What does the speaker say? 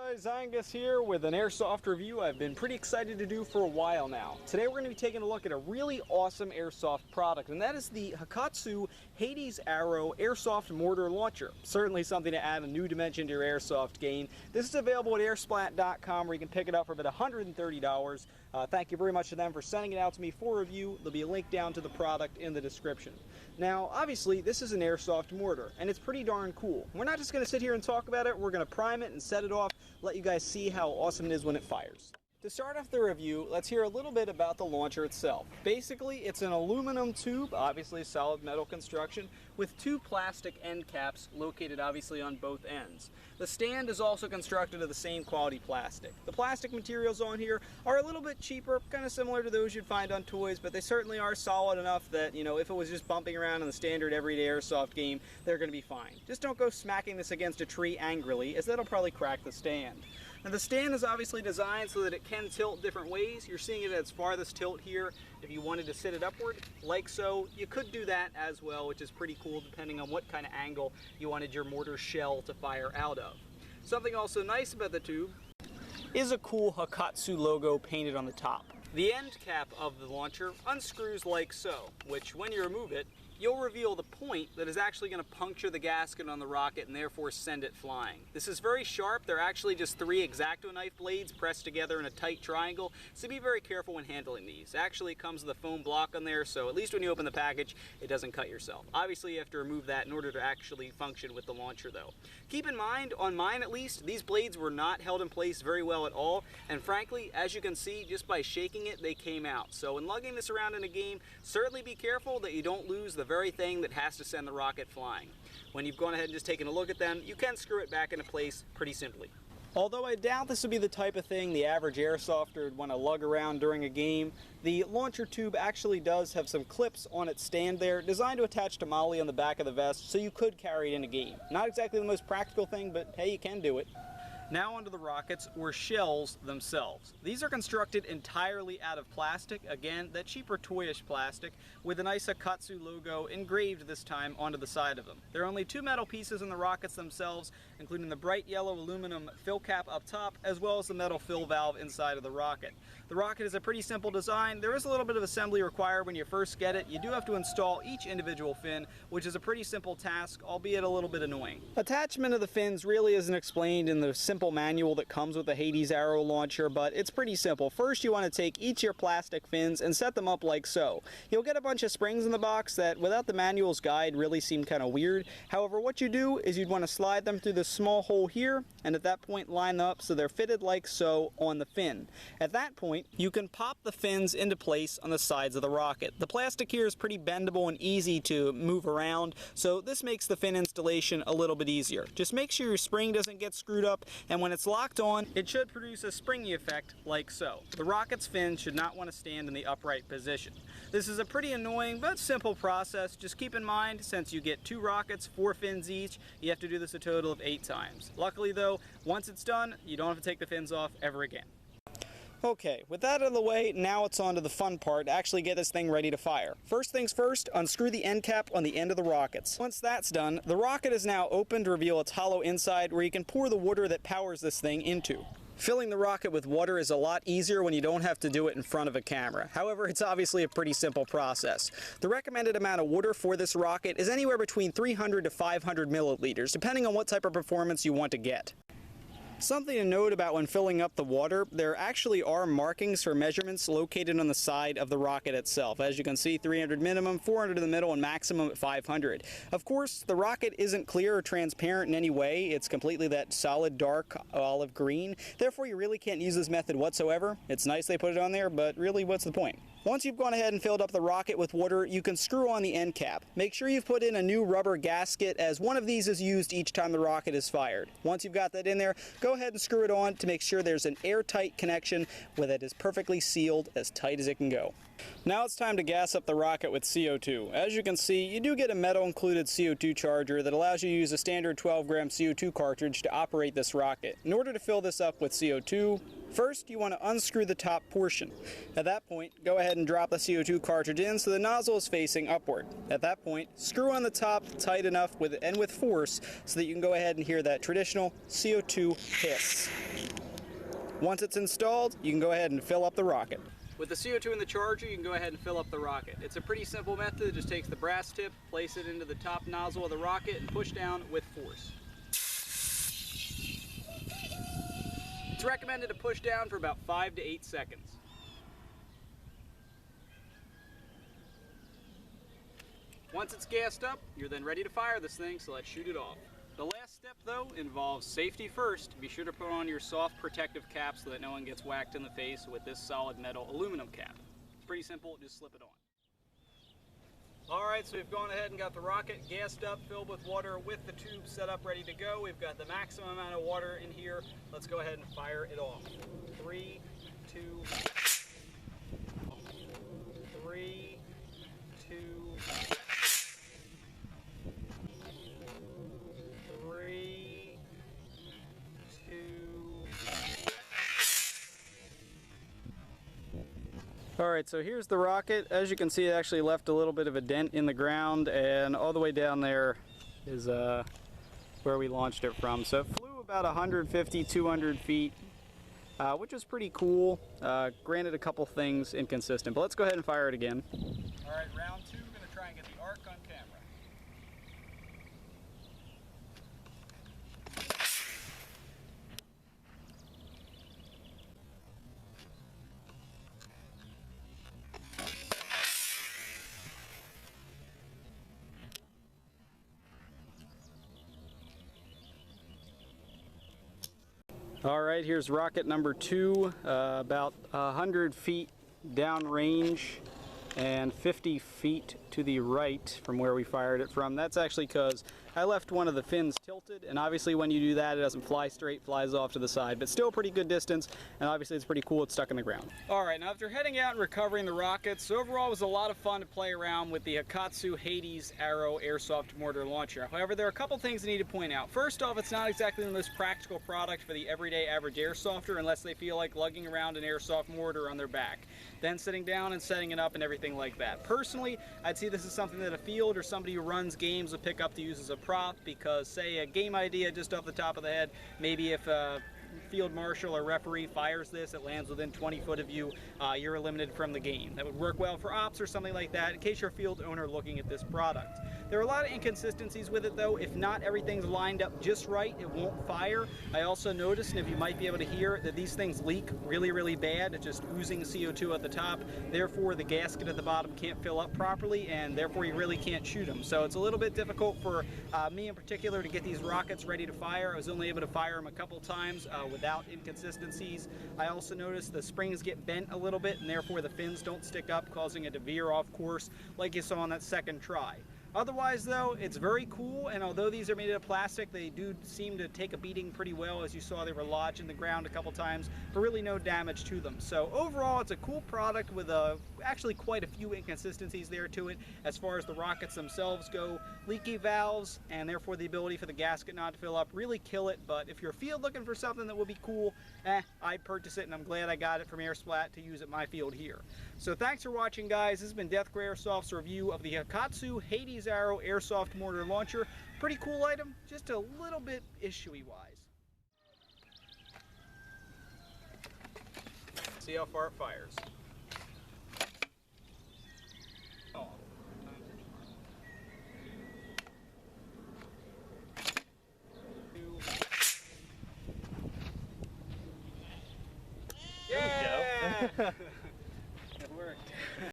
guys, Angus here with an Airsoft review I've been pretty excited to do for a while now. Today we're going to be taking a look at a really awesome Airsoft product, and that is the Hakkotsu Hades Arrow Airsoft Mortar Launcher. Certainly something to add a new dimension to your Airsoft game. This is available at airsplat.com where you can pick it up for about $130. Thank you very much to them for sending it out to me for review. There'll be a link down to the product in the description. Now, obviously, this is an Airsoft mortar, and it's pretty darn cool. We're not just going to sit here and talk about it, we're going to prime it and set it off, let you guys see how awesome it is when it fires. To start off the review, let's hear a little bit about the launcher itself. Basically, it's an aluminum tube, obviously solid metal construction, with two plastic end caps located obviously on both ends. The stand is also constructed of the same quality plastic. The plastic materials on here are a little bit cheaper, kind of similar to those you'd find on toys, but they certainly are solid enough that, you know, if it was just bumping around in the standard everyday Airsoft game, they're going to be fine. Just don't go smacking this against a tree angrily, as that'll probably crack the stand. Now the stand is obviously designed so that it can tilt different ways. You're seeing it at its farthest tilt here. If you wanted to sit it upward, like so, you could do that as well, which is pretty cool depending on what kind of angle you wanted your mortar shell to fire out of. Something also nice about the tube is a cool Hakkotsu logo painted on the top. The end cap of the launcher unscrews like so, which when you remove it, you'll reveal the point that is actually going to puncture the gasket on the rocket and therefore send it flying. This is very sharp. They're actually just 3 X-Acto knife blades pressed together in a tight triangle, so be very careful when handling these. Actually, it comes with a foam block on there, so at least when you open the package, it doesn't cut yourself. Obviously, you have to remove that in order to actually function with the launcher, though. Keep in mind, on mine at least, these blades were not held in place very well at all, and frankly, as you can see, just by shaking it, they came out. So when lugging this around in a game, certainly be careful that you don't lose the very thing that has to send the rocket flying. When you've gone ahead and just taken a look at them, you can screw it back into place pretty simply. Although I doubt this would be the type of thing the average Airsofter would want to lug around during a game, the launcher tube actually does have some clips on its stand there designed to attach to MOLLE on the back of the vest, so you could carry it in a game. Not exactly the most practical thing, but hey, you can do it. Now onto the rockets, or shells themselves. These are constructed entirely out of plastic, again, that cheaper toyish plastic, with a nice Hakkotsu logo engraved this time onto the side of them. There are only 2 metal pieces in the rockets themselves, including the bright yellow aluminum fill cap up top, as well as the metal fill valve inside of the rocket. The rocket is a pretty simple design. There is a little bit of assembly required when you first get it. You do have to install each individual fin, which is a pretty simple task, albeit a little bit annoying. Attachment of the fins really isn't explained in the simple manual that comes with the Hades Arrow launcher, but it's pretty simple. First, you want to take each of your plastic fins and set them up like so. You'll get a bunch of springs in the box that, without the manual's guide, really seem kind of weird. However, what you do is you'd want to slide them through this small hole here, and at that point line them up so they're fitted like so on the fin. At that point, you can pop the fins into place on the sides of the rocket. The plastic here is pretty bendable and easy to move around, so this makes the fin installation a little bit easier. Just make sure your spring doesn't get screwed up, and when it's locked on, it should produce a springy effect like so. The rocket's fin should not want to stand in the upright position. This is a pretty annoying but simple process. Just keep in mind, since you get 2 rockets, 4 fins each, you have to do this a total of 8 times. Luckily though, once it's done, you don't have to take the fins off ever again. Okay, with that out of the way, now it's on to the fun part to actually get this thing ready to fire. First things first, unscrew the end cap on the end of the rockets. Once that's done, the rocket is now open to reveal its hollow inside where you can pour the water that powers this thing into. Filling the rocket with water is a lot easier when you don't have to do it in front of a camera. However, it's obviously a pretty simple process. The recommended amount of water for this rocket is anywhere between 300 to 500 milliliters, depending on what type of performance you want to get. Something to note about when filling up the water, there actually are markings for measurements located on the side of the rocket itself. As you can see, 300 minimum, 400 in the middle, and maximum at 500. Of course, the rocket isn't clear or transparent in any way. It's completely that solid dark olive green. Therefore, you really can't use this method whatsoever. It's nice they put it on there, but really, what's the point? Once you've gone ahead and filled up the rocket with water, you can screw on the end cap. Make sure you've put in a new rubber gasket, as one of these is used each time the rocket is fired. Once you've got that in there, go ahead and screw it on to make sure there's an airtight connection where it is perfectly sealed, as tight as it can go. Now it's time to gas up the rocket with CO2. As you can see, you do get a metal included CO2 charger that allows you to use a standard 12-gram CO2 cartridge to operate this rocket. In order to fill this up with CO2, first you want to unscrew the top portion. At that point, go ahead and drop the CO2 cartridge in so the nozzle is facing upward. At that point, screw on the top tight enough and with force so that you can go ahead and hear that traditional CO2 hiss. Once it's installed, you can go ahead and fill up the rocket. With the CO2 in the charger, you can go ahead and fill up the rocket. It's a pretty simple method. It just takes the brass tip, place it into the top nozzle of the rocket, and push down with force. It's recommended to push down for about 5 to 8 seconds. Once it's gassed up, you're then ready to fire this thing, so let's shoot it off. The last step, though, involves safety first. Be sure to put on your soft protective cap so that no one gets whacked in the face with this solid metal aluminum cap. It's pretty simple, just slip it on. Alright, so we've gone ahead and got the rocket gassed up, filled with water, with the tube set up, ready to go. We've got the maximum amount of water in here. Let's go ahead and fire it off. 3, 2, 3, 2, 3, 2. Alright, so here's the rocket. As you can see, it actually left a little bit of a dent in the ground, and all the way down there is where we launched it from. So it flew about 150, 200 feet, which is pretty cool. Granted, a couple things inconsistent, but let's go ahead and fire it again. Alright, round 2, we're going to try and get the arc on camera. Alright, here's rocket number 2, about 100 feet downrange and 50 feet to the right from where we fired it from. That's actually because I left one of the fins tilted, and obviously when you do that, it doesn't fly straight, flies off to the side, but still pretty good distance, and obviously it's pretty cool, it's stuck in the ground. Alright, now after heading out and recovering the rockets, overall it was a lot of fun to play around with the Hakkotsu Hades Arrow Airsoft Mortar Launcher. However, there are a couple things I need to point out. First off, it's not exactly the most practical product for the everyday average airsofter unless they feel like lugging around an airsoft mortar on their back, then sitting down and setting it up and everything like that. Personally, I'd see this as something that a field or somebody who runs games would pick up to use as a prop, because say a game idea just off the top of the head, maybe if a field marshal or referee fires this, it lands within 20 foot of you, you're eliminated from the game. That would work well for ops or something like that in case you're a field owner looking at this product. There are a lot of inconsistencies with it though. If not everything's lined up just right, it won't fire. I also noticed, and if you might be able to hear, that these things leak really, really bad. It's just oozing CO2 at the top. Therefore, the gasket at the bottom can't fill up properly, and therefore you really can't shoot them. So it's a little bit difficult for me in particular to get these rockets ready to fire. I was only able to fire them a couple times without inconsistencies. I also noticed the springs get bent a little bit, and therefore the fins don't stick up, causing it to veer off course like you saw on that second try. Otherwise though, it's very cool, and although these are made out of plastic, they do seem to take a beating pretty well. As you saw, they were lodged in the ground a couple times, but really no damage to them. So overall, it's a cool product with actually quite a few inconsistencies there to it as far as the rockets themselves go. Leaky valves, and therefore the ability for the gasket not to fill up, really kill it. But if you're a field looking for something that would be cool, I'd purchase it, and I'm glad I got it from Airsplat to use at my field here. So thanks for watching, guys. This has been Death Gray Airsoft's review of the Hakkotsu Hades Arrow Airsoft Mortar Launcher. Pretty cool item, just a little bit issue-y wise. See how far it fires. Oh. Yeah! It worked.